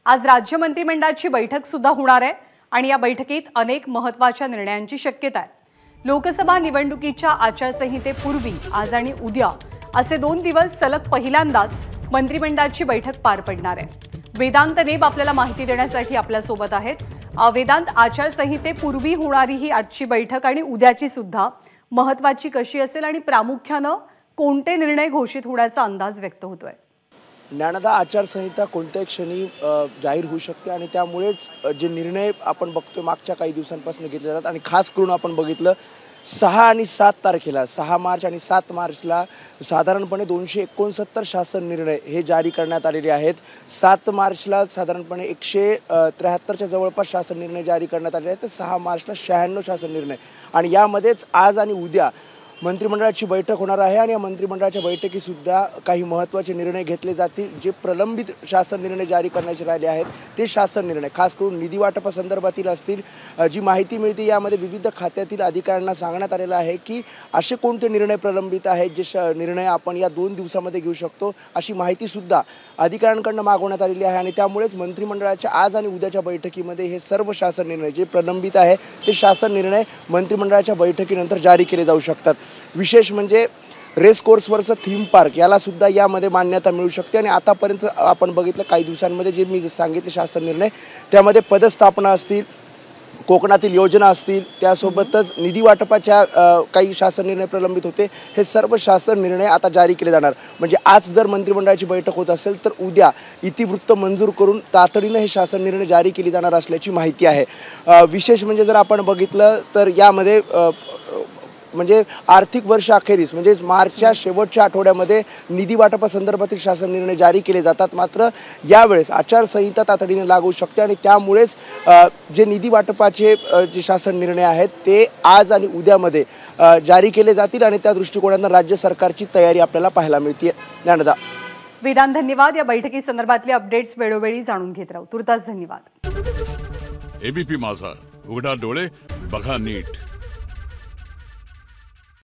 आज राज्य मंत्रिमंडळाची बैठक सुद्धा होणार आहे आणि या बैठकीत अनेक महत्त्वाच्या निर्णयांची शक्यता आहे। लोकसभा निवडणुकीच्या आचारसंहितेपूर्वी आज आणि उद्या असे 2 दिवस सलग पहिल्यांदाच मंत्रिमंडळाची बैठक पार पडणार आहे। वेदांत नेब आपल्याला माहिती देण्यासाठी आपल्या सोबत आहेत। वेदांत, आचारसंहितेपूर्वी होणारी ही आजची बैठक आणि उद्याची सुद्धा महत्त्वाची कशी असेल आणि प्रामुख्याने कोणते निर्णय घोषित होण्याचा अंदाज व्यक्त होतोय? ज्ञानदा, आचारसंहिता कोणत्याही क्षणी जाहीर होऊ शकते आणि त्यामुळेच जे निर्णय आपण बघतोय मागच्या काही दिवसांपासून घेतले जातात आणि खास करून आपण बघितलं 6 आणि 7 तारखेला 6 मार्च आणि 7 मार्चला साधारणपणे 269 शासन निर्णय हे जारी करण्यात आलेले आहेत। 7 मार्चला साधारणपणे 173च्या जवळपास शासन निर्णय जारी करण्यात आलेले आहेत, तर 6 मार्चला 96 शासन निर्णय आणि यामध्येच आज आणि उद्या मंत्रिमंडळाची बैठक होणार आहे आणि या मंत्रिमंडळाच्या बैठकीसुद्धा काही महत्त्वाचे निर्णय घेतले जातील। जे प्रलंबित शासन निर्णय जारी करण्याचे राहिले आहेत ते शासन निर्णय खास करून निधी वाटपासंदर्भातील असतील। जी माहिती मिळते यामध्ये विविध खात्यातील अधिकाऱ्यांना सांगण्यात आलेलं आहे की असे कोणते निर्णय प्रलंबित आहेत जे निर्णय आपण या 2 दिवसामध्ये घेऊ शकतो, अशी माहितीसुद्धा अधिकाऱ्यांकडून मागवण्यात आलेली आहे आणि त्यामुळेच मंत्रिमंडळाच्या आज आणि उद्याच्या बैठकीमध्ये हे सर्व शासन निर्णय जे प्रलंबित आहे ते शासन निर्णय मंत्रिमंडळाच्या बैठकीनंतर जारी केले जाऊ शकतात। विशेष म्हणजे रेस कोर्सवरचं थीम पार्क याला सुद्धा यामध्ये मान्यता मिळू शकते आणि आतापर्यंत आपण बघितलं काही दिवसांमध्ये जे मी सांगितले शासन निर्णय त्यामध्ये पदस्थापना असतील, कोकणातील योजना असतील, त्यासोबतच निधी वाटपाच्या काही शासन निर्णय प्रलंबित होते, हे सर्व शासन निर्णय आता जारी केले जाणार। म्हणजे आज जर मंत्रिमंडळाची बैठक होत असेल तर उद्या इतिवृत्त मंजूर करून तातडीने हे शासन निर्णय जारी केले जाणार असल्याची माहिती आहे। विशेष म्हणजे जर आपण बघितलं तर यामध्ये म्हणजे आर्थिक वर्ष अखेरीस म्हणजे मार्चच्या शेवटच्या आठवड्यामध्ये निधी वाटपासंदर्भातील शासन निर्णय जारी केले जातात। मात्र यावेळेस आचारसंहिता तातडीने लागू होऊ शकते आणि त्यामुळेच जे निधी वाटपाचे जे शासन निर्णय आहेत ते आज आणि उद्यामध्ये जारी केले जातील आणि त्या दृष्टिकोनातून राज्य सरकारची तयारी आपल्याला पाहायला मिळते। ज्ञानदा, वेदांत, धन्यवाद। या बैठकी संदर्भातले अपडेट्स वेळोवेळी जाणून घेत राहू। तुर्तास धन्यवाद। एबीपी माझा, उघडा डोळे बघा नीट।